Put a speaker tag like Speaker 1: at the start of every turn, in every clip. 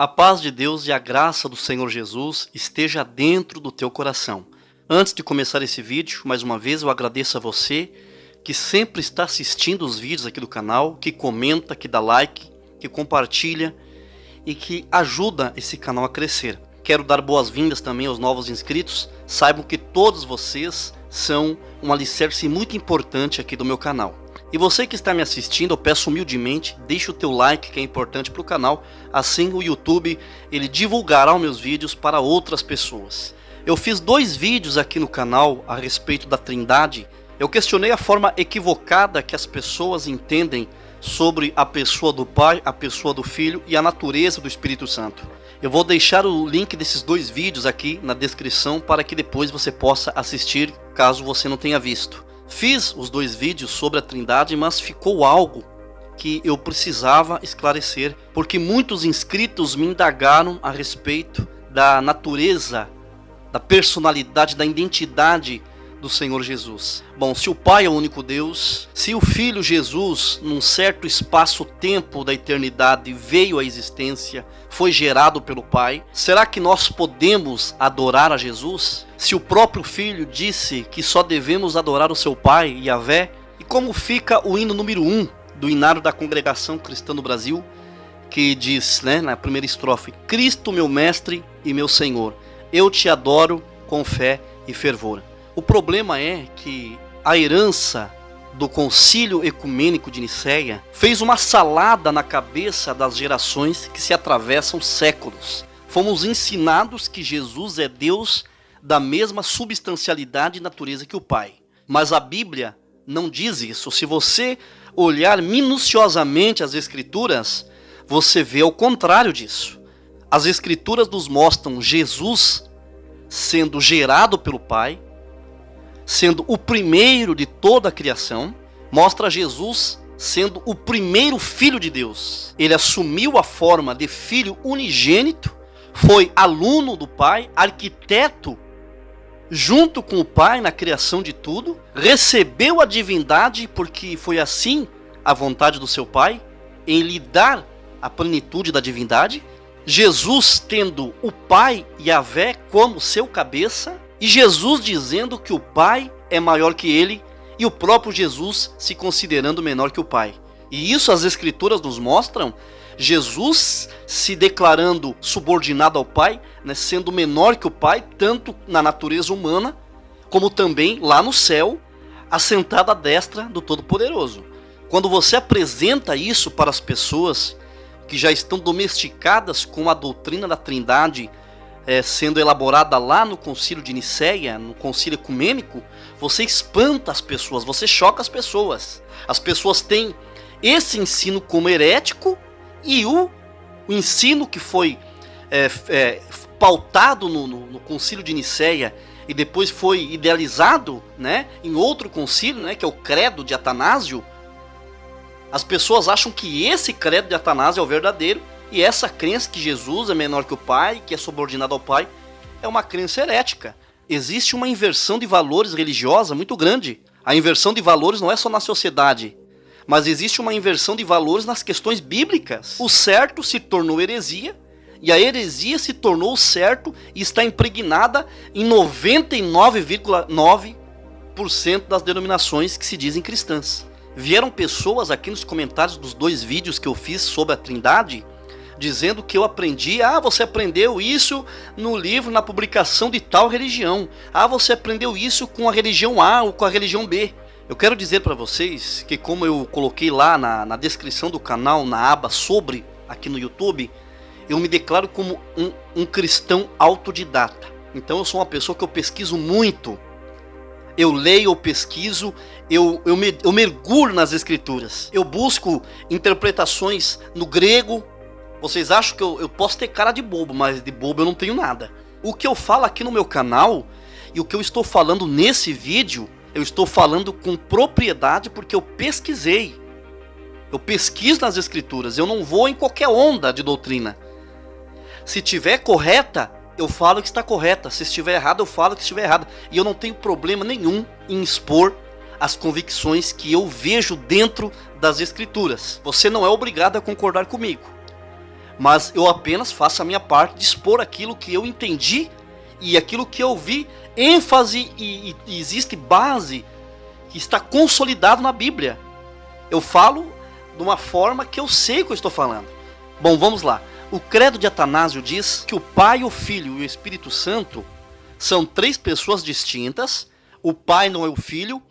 Speaker 1: A paz de Deus e a graça do Senhor Jesus esteja dentro do teu coração. Antes de começar esse vídeo, mais uma vez eu agradeço a você que sempre está assistindo os vídeos aqui do canal, que comenta, que dá like, que compartilha e que ajuda esse canal a crescer. Quero dar boas-vindas também aos novos inscritos. Saibam que todos vocês são um alicerce muito importante aqui do meu canal. E você que está me assistindo, eu peço humildemente, deixe o teu like que é importante para o canal. Assim o YouTube ele divulgará os meus vídeos para outras pessoas. Eu fiz 2 vídeos aqui no canal a respeito da Trindade. Eu questionei a forma equivocada que as pessoas entendem sobre a pessoa do Pai, a pessoa do Filho e a natureza do Espírito Santo. Eu vou deixar o link desses 2 vídeos aqui na descrição para que depois você possa assistir, caso você não tenha visto. Fiz os 2 vídeos sobre a Trindade, mas ficou algo que eu precisava esclarecer, porque muitos inscritos me indagaram a respeito da natureza, da personalidade, da identidade do Senhor Jesus. Bom, se o Pai é o único Deus, se o Filho Jesus, num certo espaço-tempo da eternidade, veio à existência, foi gerado pelo Pai, será que nós podemos adorar a Jesus? Se o próprio Filho disse que só devemos adorar o seu Pai, Yahvé, e como fica o hino número 1 do Inário da Congregação Cristã do Brasil, que diz, na primeira estrofe: Cristo, meu Mestre e meu Senhor, eu te adoro com fé e fervor. O problema é que a herança do Concílio Ecumênico de Nicéia fez uma salada na cabeça das gerações que se atravessam séculos. Fomos ensinados que Jesus é Deus da mesma substancialidade e natureza que o Pai. Mas a Bíblia não diz isso. Se você olhar minuciosamente as Escrituras, você vê o contrário disso. As Escrituras nos mostram Jesus sendo gerado pelo Pai, sendo o primeiro de toda a criação, mostra Jesus sendo o primeiro Filho de Deus. Ele assumiu a forma de Filho unigênito, foi aluno do Pai, arquiteto junto com o Pai na criação de tudo, recebeu a divindade porque foi assim a vontade do seu Pai, em lhe dar a plenitude da divindade. Jesus tendo o Pai Yahvé como seu cabeça, e Jesus dizendo que o Pai é maior que ele, e o próprio Jesus se considerando menor que o Pai. E isso as Escrituras nos mostram, Jesus se declarando subordinado ao Pai, sendo menor que o Pai, tanto na natureza humana, como também lá no céu, assentado à destra do Todo-Poderoso. Quando você apresenta isso para as pessoas que já estão domesticadas com a doutrina da Trindade, sendo elaborada lá no Concílio de Nicéia, no Concílio Ecumênico, você espanta as pessoas, você choca as pessoas. As pessoas têm esse ensino como herético e o ensino que foi pautado no Concílio de Nicéia e depois foi idealizado em outro concílio, que é o Credo de Atanásio. As pessoas acham que esse Credo de Atanásio é o verdadeiro, e essa crença que Jesus é menor que o Pai, que é subordinado ao Pai, é uma crença herética. Existe uma inversão de valores religiosa muito grande. A inversão de valores não é só na sociedade, mas existe uma inversão de valores nas questões bíblicas. O certo se tornou heresia, e a heresia se tornou o certo e está impregnada em 99,9% das denominações que se dizem cristãs. Vieram pessoas aqui nos comentários dos 2 vídeos que eu fiz sobre a Trindade, dizendo que eu aprendi, você aprendeu isso no livro, na publicação de tal religião. Você aprendeu isso com a religião A ou com a religião B. Eu quero dizer para vocês que, como eu coloquei lá na descrição do canal, na aba sobre, aqui no YouTube, eu me declaro como um cristão autodidata. Então eu sou uma pessoa que eu pesquiso muito. Eu leio, eu pesquiso, eu mergulho nas Escrituras. Eu busco interpretações no grego. Vocês acham que eu posso ter cara de bobo, mas de bobo eu não tenho nada. O que eu falo aqui no meu canal e o que eu estou falando nesse vídeo, eu estou falando com propriedade porque eu pesquisei. Eu pesquiso nas Escrituras, eu não vou em qualquer onda de doutrina. Se estiver correta, eu falo que está correta. Se estiver errado, eu falo que estiver errado. E eu não tenho problema nenhum em expor as convicções que eu vejo dentro das Escrituras. Você não é obrigado a concordar comigo. mas eu apenas faço a minha parte de expor aquilo que eu entendi e aquilo que eu vi, ênfase e existe base que está consolidado na Bíblia. Eu falo de uma forma que eu sei o que eu estou falando. Bom, vamos lá. O credo de Atanásio diz que o Pai, o Filho e o Espírito Santo são três pessoas distintas. O Pai não é o Filho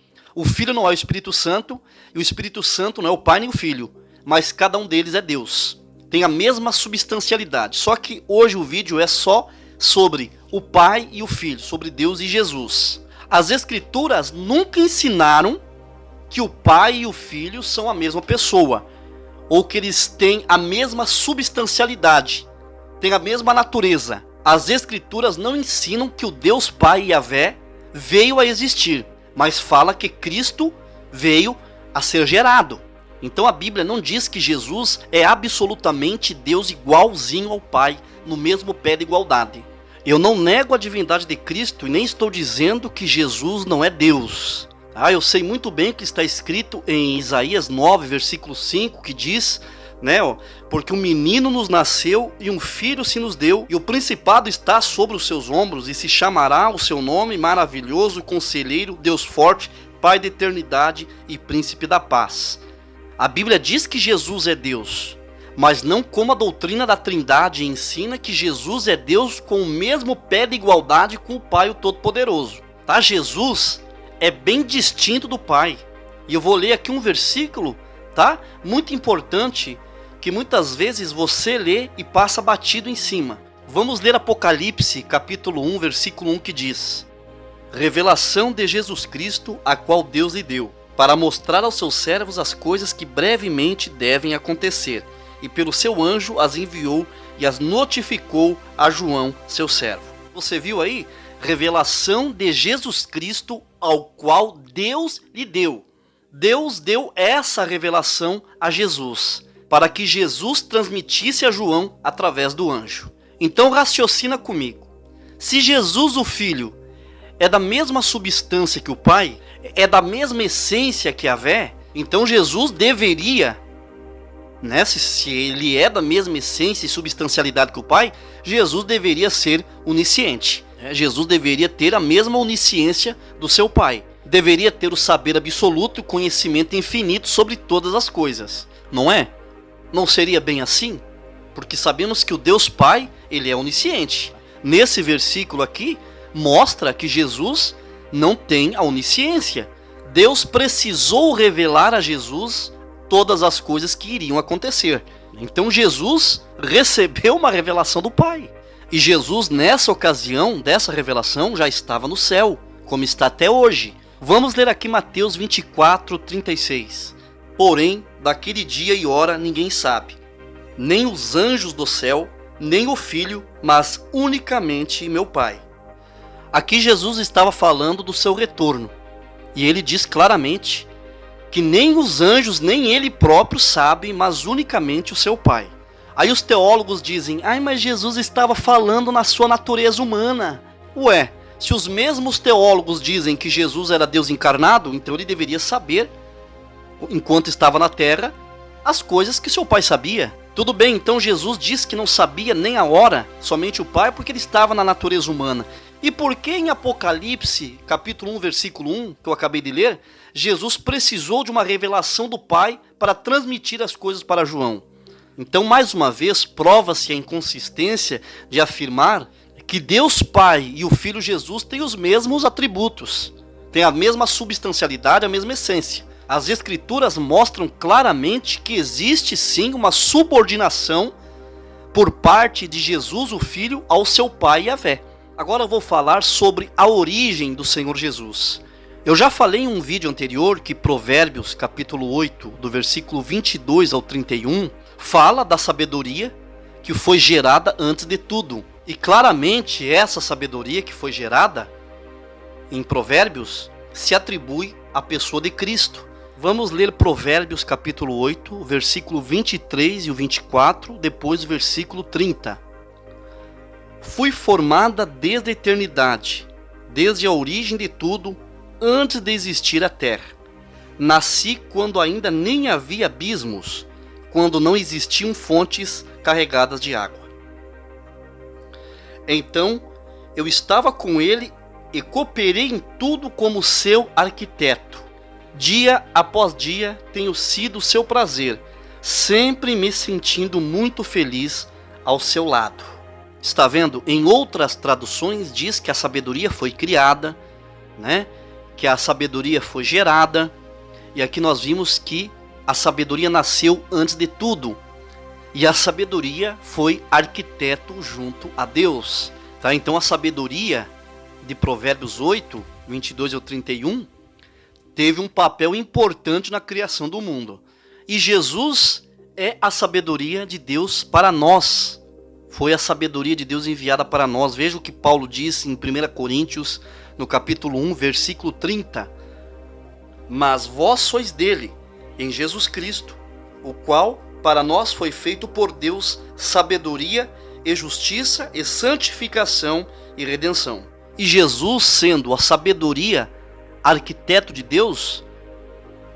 Speaker 1: não é o Espírito Santo e o Espírito Santo não é o Pai nem o Filho, mas cada um deles é Deus. Tem a mesma substancialidade, só que hoje o vídeo é só sobre o Pai e o Filho, sobre Deus e Jesus. As Escrituras nunca ensinaram que o Pai e o Filho são a mesma pessoa, ou que eles têm a mesma substancialidade, têm a mesma natureza. As Escrituras não ensinam que o Deus Pai Yahvé veio a existir, mas fala que Cristo veio a ser gerado. Então a Bíblia não diz que Jesus é absolutamente Deus igualzinho ao Pai, no mesmo pé de igualdade. Eu não nego a divindade de Cristo e nem estou dizendo que Jesus não é Deus. Eu sei muito bem o que está escrito em Isaías 9, versículo 5, que diz, porque um menino nos nasceu e um filho se nos deu, e o principado está sobre os seus ombros, e se chamará o seu nome maravilhoso, conselheiro, Deus forte, Pai da eternidade e príncipe da paz. A Bíblia diz que Jesus é Deus, mas não como a doutrina da Trindade ensina que Jesus é Deus com o mesmo pé de igualdade com o Pai o Todo-Poderoso. Jesus é bem distinto do Pai. E eu vou ler aqui um versículo, muito importante, que muitas vezes você lê e passa batido em cima. Vamos ler Apocalipse, capítulo 1, versículo 1, que diz: Revelação de Jesus Cristo, a qual Deus lhe deu, para mostrar aos seus servos as coisas que brevemente devem acontecer. E pelo seu anjo as enviou e as notificou a João, seu servo. Você viu aí? Revelação de Jesus Cristo, ao qual Deus lhe deu. Deus deu essa revelação a Jesus, para que Jesus transmitisse a João através do anjo. Então raciocina comigo. Se Jesus, o Filho, é da mesma substância que o Pai, é da mesma essência que Yahvé, então Jesus deveria, se ele é da mesma essência e substancialidade que o Pai, Jesus deveria ser onisciente. Jesus deveria ter a mesma onisciência do seu Pai. Deveria ter o saber absoluto e o conhecimento infinito sobre todas as coisas. Não é? Não seria bem assim? Porque sabemos que o Deus Pai, ele é onisciente. Nesse versículo aqui, mostra que Jesus não tem a onisciência. Deus precisou revelar a Jesus todas as coisas que iriam acontecer. Então Jesus recebeu uma revelação do Pai. E Jesus, nessa ocasião, dessa revelação, já estava no céu, como está até hoje. Vamos ler aqui Mateus 24, 36. Porém, daquele dia e hora ninguém sabe, nem os anjos do céu, nem o Filho, mas unicamente meu Pai. Aqui Jesus estava falando do seu retorno. E ele diz claramente que nem os anjos, nem ele próprio sabem, mas unicamente o seu Pai. Aí os teólogos dizem, mas Jesus estava falando na sua natureza humana. Ué, se os mesmos teólogos dizem que Jesus era Deus encarnado, então ele deveria saber, enquanto estava na terra, as coisas que seu Pai sabia. Tudo bem, então Jesus diz que não sabia nem a hora, somente o Pai, porque ele estava na natureza humana. E por que em Apocalipse, capítulo 1, versículo 1, que eu acabei de ler, Jesus precisou de uma revelação do Pai para transmitir as coisas para João? Então, mais uma vez, prova-se a inconsistência de afirmar que Deus Pai e o Filho Jesus têm os mesmos atributos, têm a mesma substancialidade, a mesma essência. As Escrituras mostram claramente que existe sim uma subordinação por parte de Jesus, o Filho, ao seu Pai Yahvé. Agora eu vou falar sobre a origem do Senhor Jesus. Eu já falei em um vídeo anterior que Provérbios, capítulo 8, do versículo 22 ao 31, fala da sabedoria que foi gerada antes de tudo. E claramente essa sabedoria que foi gerada em Provérbios se atribui à pessoa de Cristo. Vamos ler Provérbios capítulo 8, versículo 23 e o 24, depois o versículo 30. Fui formada desde a eternidade, desde a origem de tudo, antes de existir a terra. Nasci quando ainda nem havia abismos, quando não existiam fontes carregadas de água. Então eu estava com ele e cooperei em tudo como seu arquiteto. Dia após dia tenho sido seu prazer, sempre me sentindo muito feliz ao seu lado. Está vendo? Em outras traduções diz que a sabedoria foi criada, né? Que a sabedoria foi gerada. E aqui nós vimos que a sabedoria nasceu antes de tudo. E a sabedoria foi arquiteto junto a Deus. Tá? Então a sabedoria de Provérbios 8, 22 ao 31, teve um papel importante na criação do mundo. E Jesus é a sabedoria de Deus para nós. Foi a sabedoria de Deus enviada para nós. Veja o que Paulo diz em 1 Coríntios, no capítulo 1, versículo 30. Mas vós sois dele, em Jesus Cristo, o qual para nós foi feito por Deus sabedoria e justiça e santificação e redenção. E Jesus, sendo a sabedoria, arquiteto de Deus,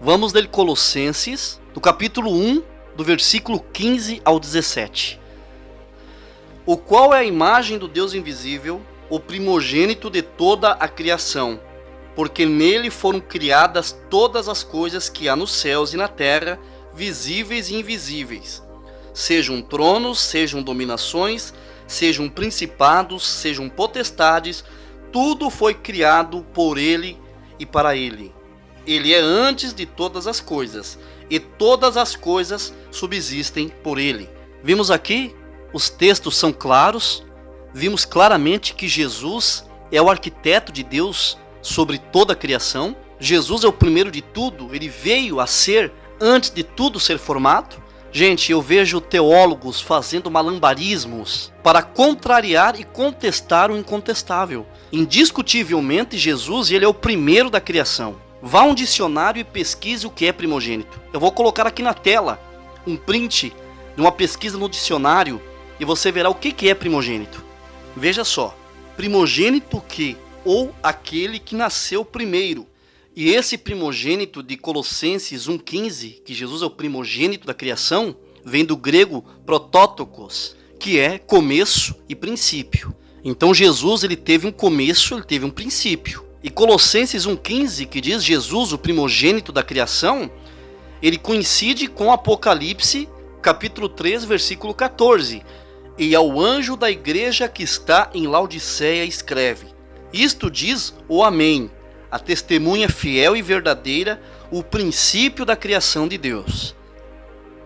Speaker 1: vamos ler Colossenses, no capítulo 1, do versículo 15 ao 17. O qual é a imagem do Deus invisível, o primogênito de toda a criação, porque nele foram criadas todas as coisas que há nos céus e na terra, visíveis e invisíveis, sejam tronos, sejam dominações, sejam principados, sejam potestades, tudo foi criado por ele e para ele. Ele é antes de todas as coisas, e todas as coisas subsistem por ele. Vimos aqui, os textos são claros, vimos claramente que Jesus é o arquiteto de Deus sobre toda a criação. Jesus é o primeiro de tudo, ele veio a ser antes de tudo ser formado. Gente, eu vejo teólogos fazendo malabarismos para contrariar e contestar o incontestável. Indiscutivelmente, Jesus ele é o primeiro da criação. Vá a um dicionário e pesquise o que é primogênito. Eu vou colocar aqui na tela um print de uma pesquisa no dicionário e você verá o que é primogênito. Veja só, primogênito que, ou aquele que nasceu primeiro. E esse primogênito de Colossenses 1,15, que Jesus é o primogênito da criação, vem do grego protótokos, que é começo e princípio. Então Jesus ele teve um começo, ele teve um princípio. E Colossenses 1,15, que diz Jesus, o primogênito da criação, ele coincide com Apocalipse, capítulo 3, versículo 14. E ao anjo da igreja que está em Laodiceia escreve: isto diz o Amém, a testemunha fiel e verdadeira, o princípio da criação de Deus.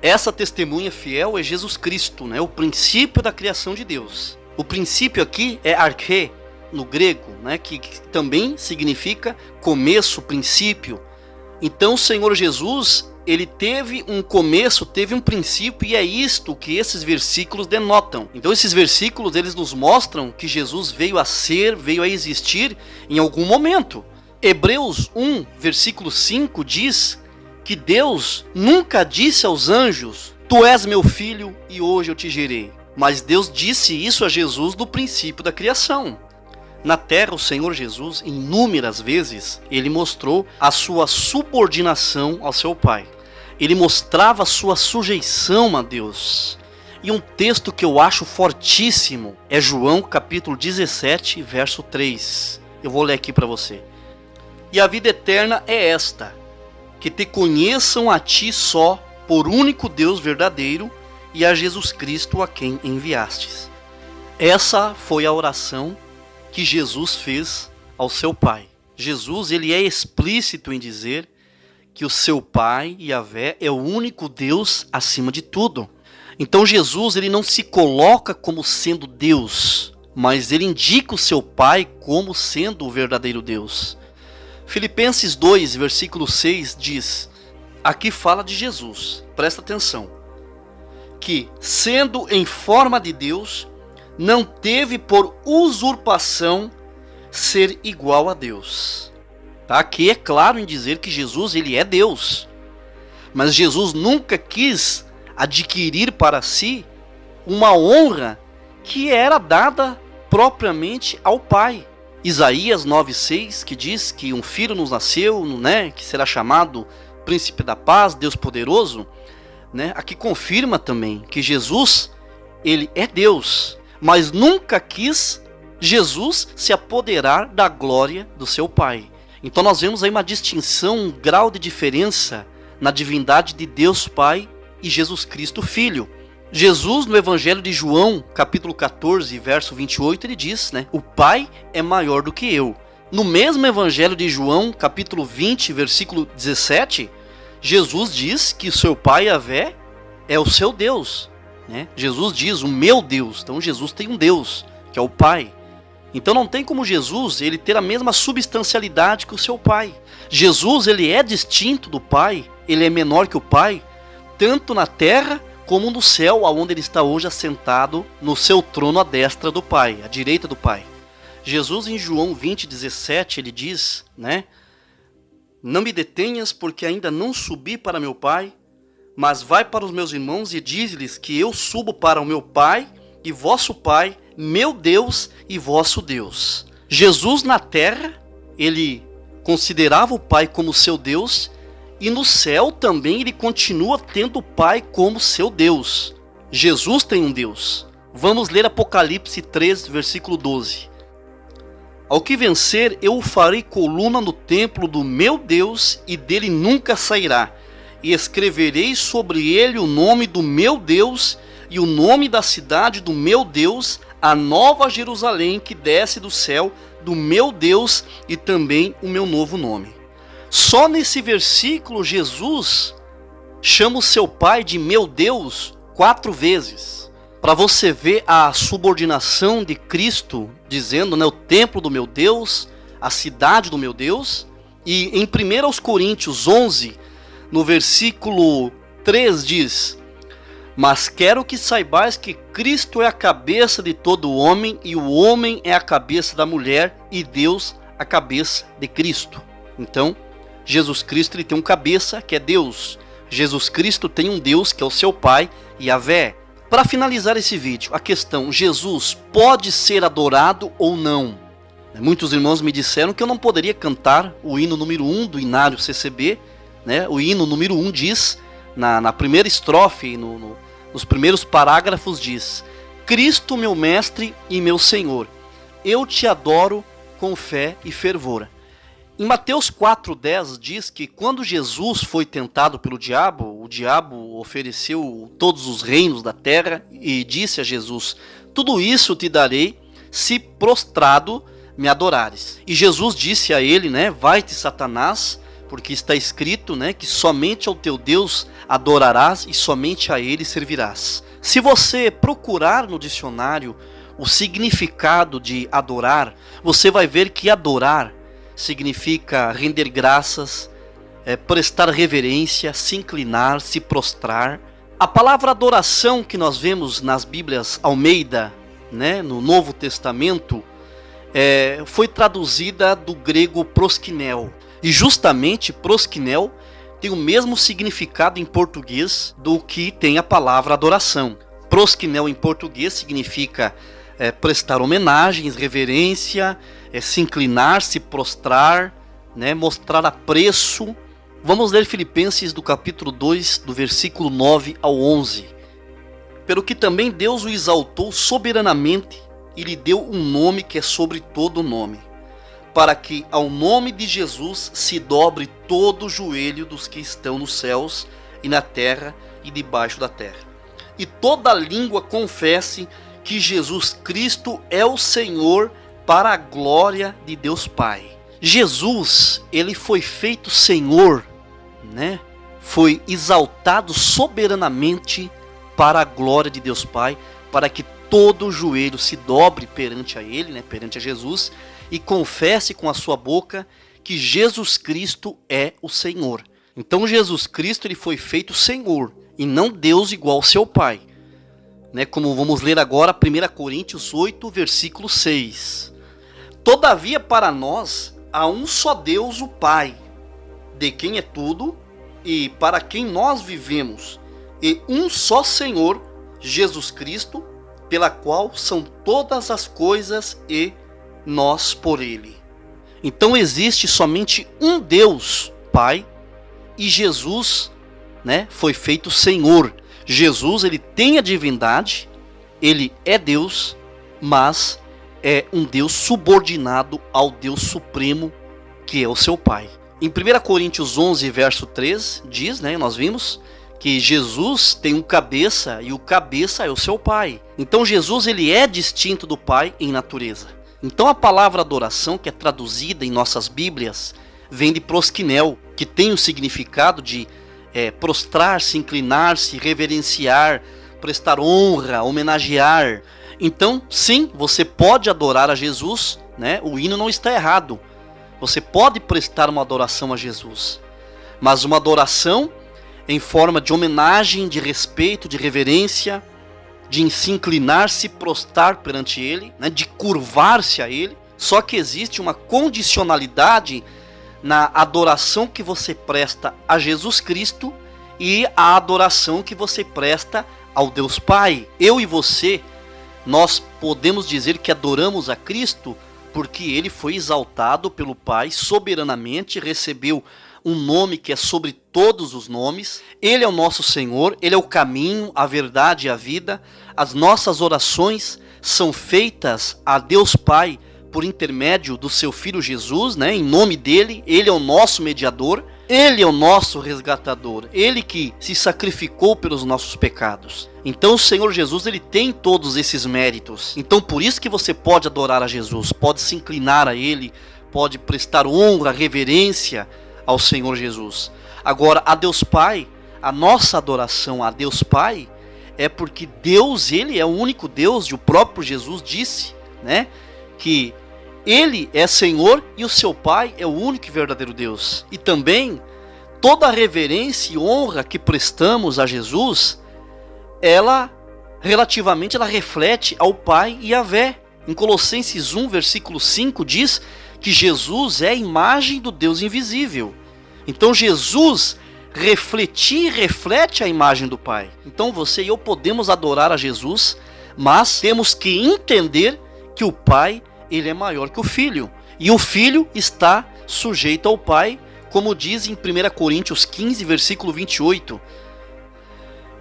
Speaker 1: Essa testemunha fiel é Jesus Cristo, né? O princípio da criação de Deus. O princípio aqui é arché, no grego, né? que também significa começo, princípio. Então o Senhor Jesus, ele teve um começo, teve um princípio, e é isto que esses versículos denotam. Então esses versículos, eles nos mostram que Jesus veio a ser, veio a existir em algum momento. Hebreus 1, versículo 5 diz que Deus nunca disse aos anjos: tu és meu filho e hoje eu te gerei. Mas Deus disse isso a Jesus no princípio da criação. Na terra, o Senhor Jesus, inúmeras vezes, ele mostrou a sua subordinação ao seu Pai. Ele mostrava a sua sujeição a Deus. E um texto que eu acho fortíssimo é João capítulo 17, verso 3. Eu vou ler aqui para você. E a vida eterna é esta, que te conheçam a ti só, por único Deus verdadeiro, e a Jesus Cristo a quem enviastes. Essa foi a oração que Jesus fez ao seu Pai. Jesus ele é explícito em dizer que o seu Pai, Yahvé, é o único Deus acima de tudo. Então Jesus ele não se coloca como sendo Deus, mas ele indica o seu Pai como sendo o verdadeiro Deus. Filipenses 2, versículo 6 diz, aqui fala de Jesus, presta atenção, que sendo em forma de Deus, não teve por usurpação ser igual a Deus. Aqui é claro em dizer que Jesus ele é Deus, mas Jesus nunca quis adquirir para si uma honra que era dada propriamente ao Pai. Isaías 9,6, que diz que um filho nos nasceu, né, que será chamado Príncipe da Paz, Deus poderoso. né, aqui confirma também que Jesus, ele é Deus, mas nunca quis Jesus se apoderar da glória do seu Pai. Então nós vemos aí uma distinção, um grau de diferença na divindade de Deus Pai e Jesus Cristo Filho. Jesus, no Evangelho de João, capítulo 14, verso 28, ele diz, né, o Pai é maior do que eu. No mesmo Evangelho de João, capítulo 20, versículo 17, Jesus diz que o seu Pai, Yahvé, é o seu Deus, né? Jesus diz, o meu Deus. Então Jesus tem um Deus, que é o Pai. Então não tem como Jesus ele ter a mesma substancialidade que o seu Pai. Jesus ele é distinto do Pai, ele é menor que o Pai, tanto na terra como no céu, aonde ele está hoje assentado no seu trono à destra do Pai, à direita do Pai. Jesus em João 20:17 ele diz, né? Não me detenhas, porque ainda não subi para meu Pai, mas vai para os meus irmãos e diz-lhes que eu subo para o meu Pai e vosso Pai, meu Deus e vosso Deus. Jesus na terra, ele considerava o Pai como seu Deus, e no céu também ele continua tendo o Pai como seu Deus. Jesus tem um Deus. Vamos ler Apocalipse 3, versículo 12. Ao que vencer, eu o farei coluna no templo do meu Deus, e dele nunca sairá. E escreverei sobre ele o nome do meu Deus, e o nome da cidade do meu Deus, a nova Jerusalém que desce do céu, do meu Deus, e também o meu novo nome. Só nesse versículo, Jesus chama o seu Pai de meu Deus 4 vezes. Para você ver a subordinação de Cristo, dizendo, né, o templo do meu Deus, a cidade do meu Deus. E em 1 Coríntios 11, no versículo 3 diz: mas quero que saibais que Cristo é a cabeça de todo homem, e o homem é a cabeça da mulher, e Deus a cabeça de Cristo. Então, Jesus Cristo ele tem um cabeça que é Deus. Jesus Cristo tem um Deus que é o seu Pai, Yahvé. Para finalizar esse vídeo, a questão, Jesus pode ser adorado ou não? Muitos irmãos me disseram que eu não poderia cantar o hino número 1 do Inário CCB, né? O hino número 1 diz, na primeira estrofe, nos primeiros parágrafos diz: Cristo meu mestre e meu Senhor, eu te adoro com fé e fervor. Em Mateus 4,10 diz que quando Jesus foi tentado pelo diabo, o diabo ofereceu todos os reinos da terra e disse a Jesus: tudo isso te darei se prostrado me adorares. E Jesus disse a ele, né, vai-te Satanás, porque está escrito, né, que somente ao teu Deus adorarás e somente a ele servirás. Se você procurar no dicionário o significado de adorar, você vai ver que adorar significa render graças, prestar reverência, se inclinar, se prostrar. A palavra adoração que nós vemos nas Bíblias Almeida, né, no Novo Testamento, foi traduzida do grego proskinel. E justamente proskinel tem o mesmo significado em português do que tem a palavra adoração. Proskinel em português significa prestar homenagens, reverência, se inclinar, se prostrar, né, mostrar apreço. Vamos ler Filipenses do capítulo 2, do versículo 9 ao 11. Pelo que também Deus o exaltou soberanamente e lhe deu um nome que é sobre todo nome, para que ao nome de Jesus se dobre todo o joelho dos que estão nos céus e na terra e debaixo da terra, e toda língua confesse que Jesus Cristo é o Senhor, para a glória de Deus Pai. Jesus, ele foi feito Senhor, né? Foi exaltado soberanamente para a glória de Deus Pai, para que todo o joelho se dobre perante a ele, né, perante a Jesus, e confesse com a sua boca que Jesus Cristo é o Senhor. Então Jesus Cristo ele foi feito Senhor, e não Deus igual ao seu Pai. Né, como vamos ler agora 1 Coríntios 8, versículo 6. Todavia para nós há um só Deus, o Pai, de quem é tudo e para quem nós vivemos, e um só Senhor, Jesus Cristo, pela qual são todas as coisas e nós por ele. Então existe somente um Deus, Pai, e Jesus, né, foi feito Senhor. Jesus, ele tem a divindade, ele é Deus, mas é um Deus subordinado ao Deus Supremo, que é o seu Pai. Em 1 Coríntios 11, verso 3, diz, né, nós vimos que Jesus tem um cabeça e o cabeça é o seu Pai. Então Jesus, ele é distinto do Pai em natureza. Então a palavra adoração, que é traduzida em nossas Bíblias, vem de proskinel, que tem o significado de prostrar-se, inclinar-se, reverenciar, prestar honra, homenagear. Então, sim, você pode adorar a Jesus, né? O hino não está errado. Você pode prestar uma adoração a Jesus, mas uma adoração em forma de homenagem, de respeito, de reverência, de se inclinar, se prostrar perante Ele, né? De curvar-se a Ele. Só que existe uma condicionalidade na adoração que você presta a Jesus Cristo e a adoração que você presta ao Deus Pai. Eu e você, nós podemos dizer que adoramos a Cristo porque Ele foi exaltado pelo Pai soberanamente, recebeu um nome que é sobre todos os nomes. Ele é o nosso Senhor, Ele é o caminho, a verdade e a vida. As nossas orações são feitas a Deus Pai por intermédio do seu Filho Jesus, né? Em nome dele, Ele é o nosso mediador, Ele é o nosso resgatador, Ele que se sacrificou pelos nossos pecados. Então o Senhor Jesus, Ele tem todos esses méritos. Então por isso que você pode adorar a Jesus, pode se inclinar a Ele, pode prestar honra, reverência ao Senhor Jesus. Agora, a Deus Pai, a nossa adoração a Deus Pai, é porque Deus, Ele é o único Deus, e o próprio Jesus disse, né, que Ele é Senhor e o seu Pai é o único e verdadeiro Deus. E também, toda a reverência e honra que prestamos a Jesus, ela reflete ao Pai e Yahvé. Em Colossenses 1, versículo 5, diz que Jesus é a imagem do Deus invisível. Então Jesus reflete a imagem do Pai. Então você e eu podemos adorar a Jesus, mas temos que entender que o Pai, Ele é maior que o Filho. E o Filho está sujeito ao Pai, como diz em 1 Coríntios 15, versículo 28.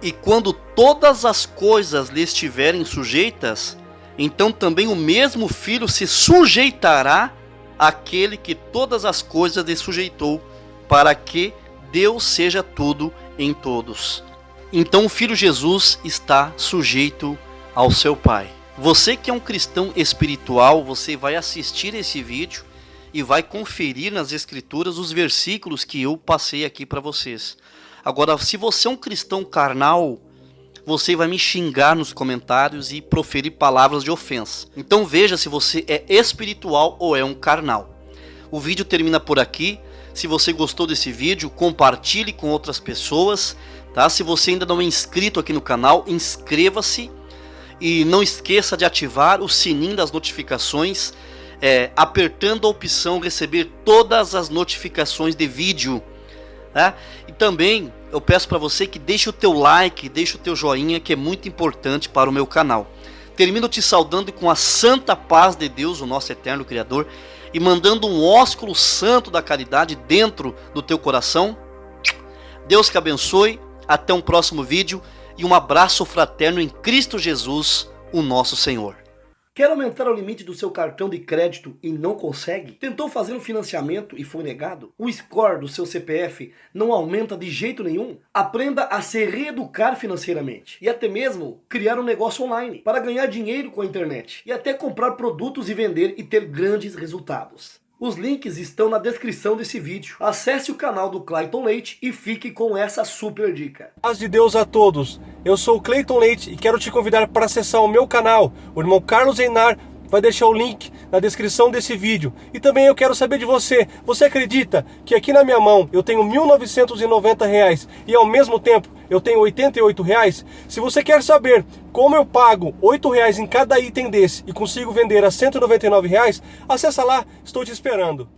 Speaker 1: E quando todas as coisas lhe estiverem sujeitas, então também o mesmo Filho se sujeitará àquele que todas as coisas lhe sujeitou, para que Deus seja tudo em todos. Então o Filho Jesus está sujeito ao seu Pai. Você que é um cristão espiritual, você vai assistir esse vídeo e vai conferir nas Escrituras os versículos que eu passei aqui para vocês. Agora, se você é um cristão carnal, você vai me xingar nos comentários e proferir palavras de ofensa. Então veja se você é espiritual ou é um carnal. O vídeo termina por aqui. Se você gostou desse vídeo, compartilhe com outras pessoas, tá? Se você ainda não é inscrito aqui no canal, inscreva-se. E não esqueça de ativar o sininho das notificações, apertando a opção receber todas as notificações de vídeo, tá? E também eu peço para você que deixe o teu like, deixe o teu joinha, que é muito importante para o meu canal. Termino te saudando com a santa paz de Deus, o nosso eterno Criador, e mandando um ósculo santo da caridade dentro do teu coração. Deus que abençoe, até um próximo vídeo e um abraço fraterno em Cristo Jesus, o nosso Senhor.
Speaker 2: Quer aumentar o limite do seu cartão de crédito e não consegue? Tentou fazer um financiamento e foi negado? O score do seu CPF não aumenta de jeito nenhum? Aprenda a se reeducar financeiramente e até mesmo criar um negócio online para ganhar dinheiro com a internet e até comprar produtos e vender e ter grandes resultados. Os links estão na descrição desse vídeo. Acesse o canal do Clayton Leite e fique com essa super dica.
Speaker 3: Paz de Deus a todos. Eu sou o Clayton Leite e quero te convidar para acessar o meu canal. O irmão Carlos Einar vai deixar o link na descrição desse vídeo. E também eu quero saber de você. Você acredita que aqui na minha mão eu tenho R$ 1.990 e ao mesmo tempo eu tenho R$ 88? Se você quer saber como eu pago R$ 8 em cada item desse e consigo vender a R$ 199, acessa lá, estou te esperando.